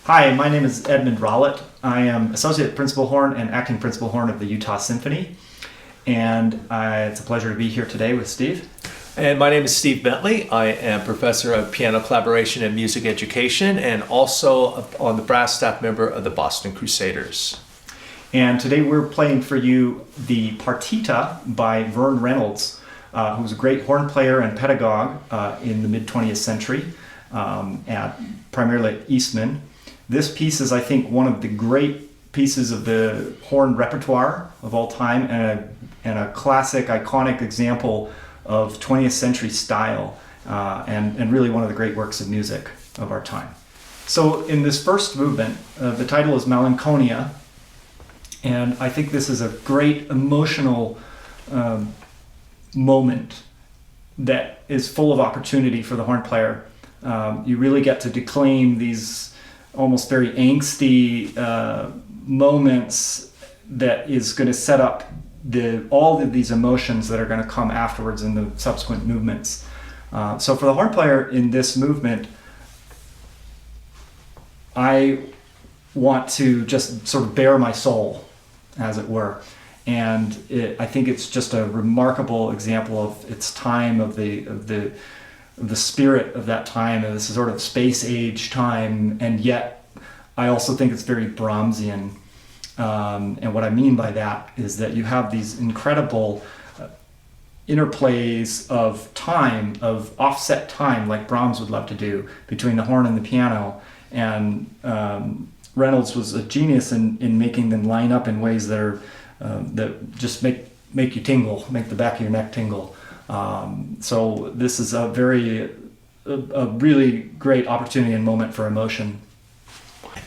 Hi, my name is Edmund Rollett. I am Associate Principal Horn and Acting Principal Horn of the Utah Symphony. And it's a pleasure to be here today with Steve. And my name is Steve Bentley. I am Professor of Piano Collaboration and Music Education and also on the brass staff member of the Boston Crusaders. And today we're playing for you the Partita by Vern Reynolds, who was a great horn player and pedagogue in the mid-20th century, primarily at Eastman. This piece is, I think, one of the great pieces of the horn repertoire of all time and a classic, iconic example of 20th century style and really one of the great works of music of our time. So in this first movement, the title is Melancholia, and I think this is a great emotional moment that is full of opportunity for the horn player. You really get to declaim these almost very angsty moments that is going to set up all of these emotions that are going to come afterwards in the subsequent movements. So for the horn player in this movement, I want to just sort of bare my soul, as it were. And I think it's just a remarkable example of its time, of the spirit of that time, and this sort of space age time, and yet I also think it's very Brahmsian. And what I mean by that is that you have these incredible interplays of time, of offset time, like Brahms would love to do, between the horn and the piano. And Reynolds was a genius in making them line up in ways that are that just make you tingle, make the back of your neck tingle. So this is a really great opportunity and moment for emotion.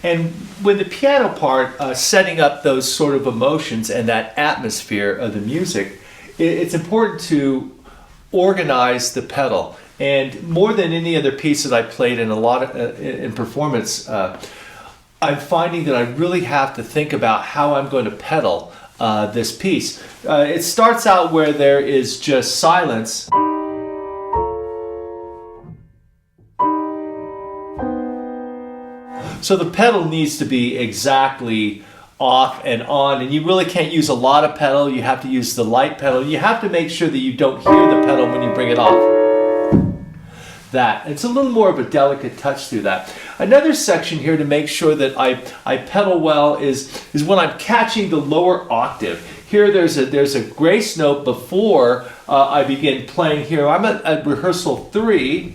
And with the piano part, setting up those sort of emotions and that atmosphere of the music, it's important to organize the pedal. And more than any other piece that I played in a lot of in performance, I'm finding that I really have to think about how I'm going to pedal this piece. It starts out where there is just silence. So the pedal needs to be exactly off and on, and you really can't use a lot of pedal. You have to use the light pedal. You have to make sure that you don't hear the pedal when you bring it off. It's a little more of a delicate touch through that. Another section here to make sure that I pedal well is when I'm catching the lower octave. Here there's a grace note before I begin playing here. I'm at rehearsal 3.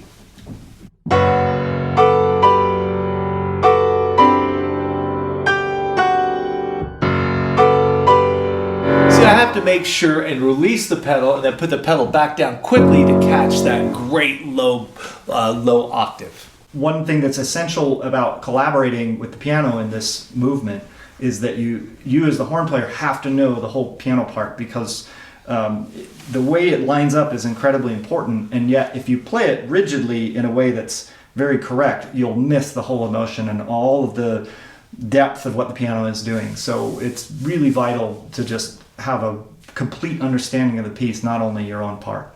I have to make sure and release the pedal and then put the pedal back down quickly to catch that great low octave. One thing that's essential about collaborating with the piano in this movement is that you as the horn player have to know the whole piano part, because the way it lines up is incredibly important, and yet if you play it rigidly in a way that's very correct, you'll miss the whole emotion and all of the depth of what the piano is doing. So it's really vital to just have a complete understanding of the piece, not only your own part.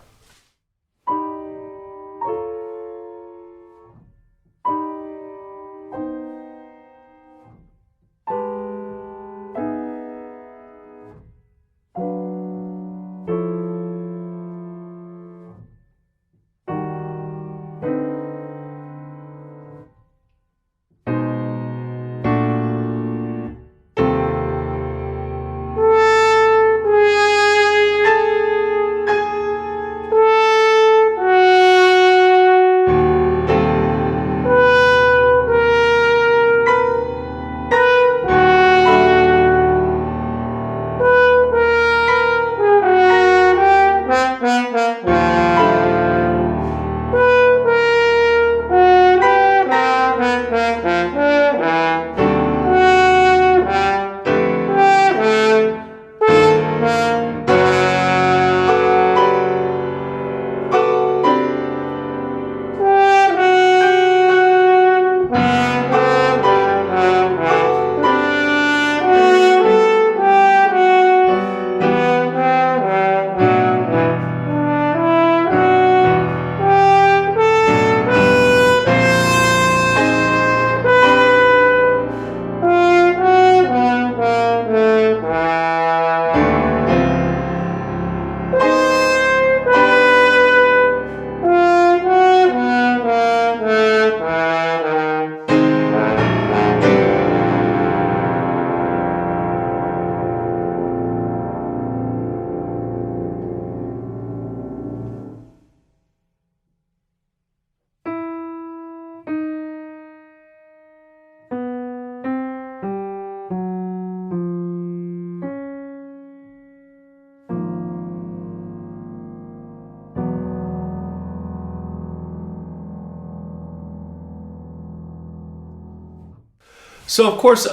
So, of course,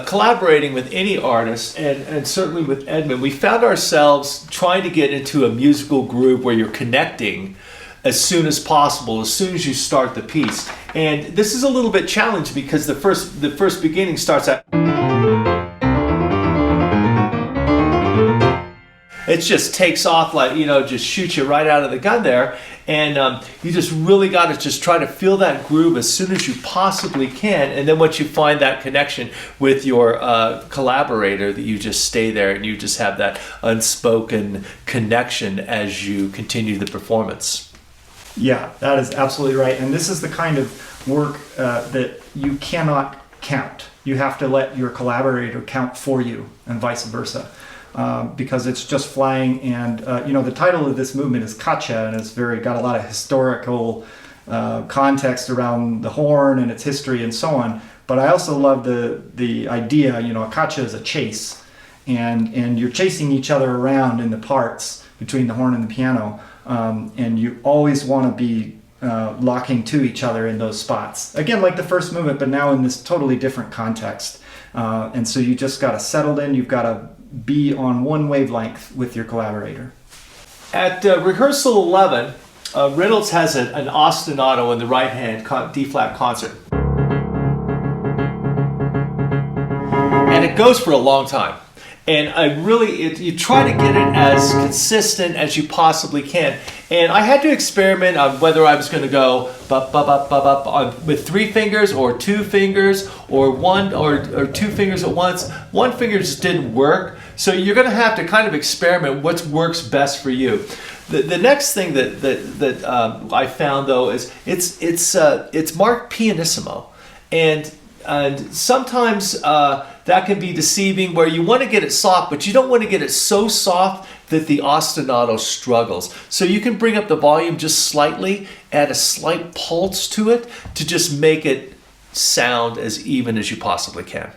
collaborating with any artist, and certainly with Edmund, we found ourselves trying to get into a musical groove where you're connecting as soon as possible, as soon as you start the piece. And this is a little bit challenging because the first beginning starts at... It just takes off like, just shoots you right out of the gun there. And you just really got to just try to feel that groove as soon as you possibly can. And then once you find that connection with your collaborator, that you just stay there and you just have that unspoken connection as you continue the performance. Yeah, that is absolutely right. And this is the kind of work that you cannot count. You have to let your collaborator count for you and vice versa. Because it's just flying, and the title of this movement is Caccia, and it's got a lot of historical context around the horn and its history and so on. But I also love the idea, a caccia is a chase, and you're chasing each other around in the parts between the horn and the piano, and you always want to be locking to each other in those spots. Again, like the first movement, but now in this totally different context. And so you just got to settle in. You've got to be on one wavelength with your collaborator. At rehearsal 11, Reynolds has an ostinato in the right hand D-flat concert. And it goes for a long time. And you try to get it as consistent as you possibly can. And I had to experiment on whether I was going to go with 3 fingers or 2 fingers or 1 or 2 fingers at once. 1 finger just didn't work. So you're going to have to kind of experiment what works best for you. The next thing that I found though is it's marked pianissimo, and sometimes that can be deceiving, where you want to get it soft, but you don't want to get it so soft that the ostinato struggles. So you can bring up the volume just slightly, add a slight pulse to it to just make it sound as even as you possibly can.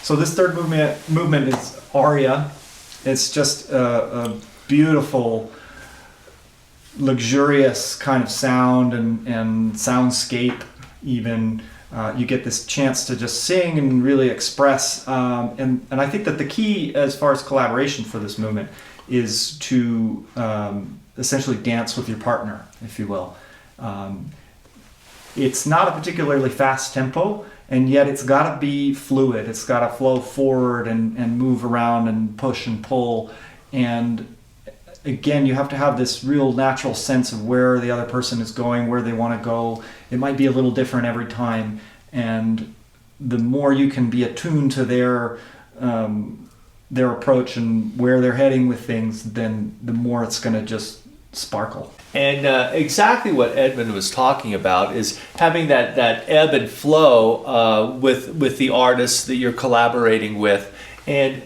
So this third movement is aria. It's just a beautiful, luxurious kind of sound and soundscape. Even you get this chance to just sing and really express. And I think that the key as far as collaboration for this movement is to essentially dance with your partner, if you will. It's not a particularly fast tempo, and yet it's got to be fluid. It's got to flow forward and move around and push and pull. And again, you have to have this real natural sense of where the other person is going, where they want to go. It might be a little different every time. And the more you can be attuned to their approach and where they're heading with things, then the more it's going to just sparkle. And exactly what Edmund was talking about is having that ebb and flow with the artists that you're collaborating with, and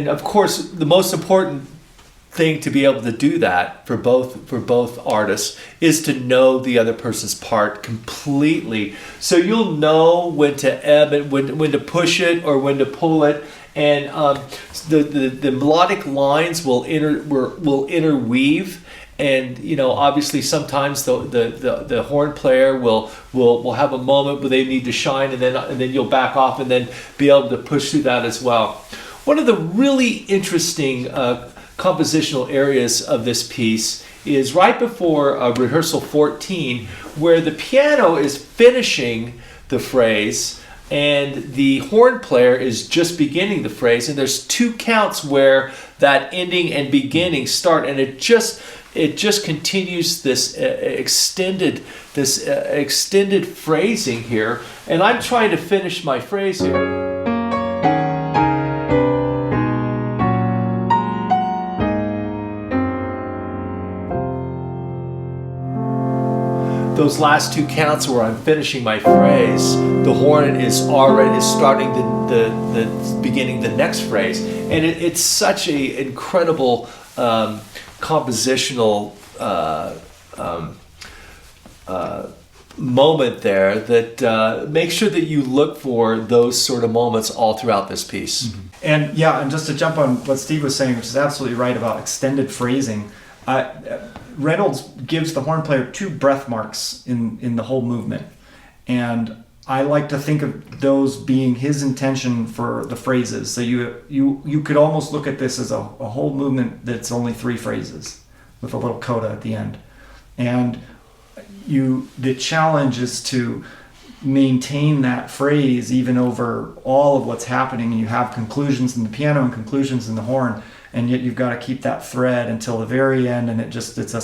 of course the most important thing to be able to do that for both artists is to know the other person's part completely. So you'll know when to ebb it, when to push it or when to pull it, and the melodic lines will interweave. And obviously sometimes the horn player will have a moment where they need to shine, and then you'll back off and then be able to push through that as well. One of the really interesting compositional areas of this piece is right before rehearsal 14, where the piano is finishing the phrase and the horn player is just beginning the phrase, and there's 2 counts where that ending and beginning start, and it just continues this extended phrasing here. And I'm trying to finish my phrase here. Those last 2 counts where I'm finishing my phrase, the horn is starting the beginning the next phrase, and it's such an incredible compositional moment there that make sure that you look for those sort of moments all throughout this piece. Mm-hmm. And just to jump on what Steve was saying, which is absolutely right about extended phrasing, Reynolds gives the horn player 2 breath marks in the whole movement, and I like to think of those being his intention for the phrases. So you could almost look at this as a whole movement that's only 3 phrases with a little coda at the end, and the challenge is to maintain that phrase even over all of what's happening. You have conclusions in the piano and conclusions in the horn, and yet you've got to keep that thread until the very end, and it's a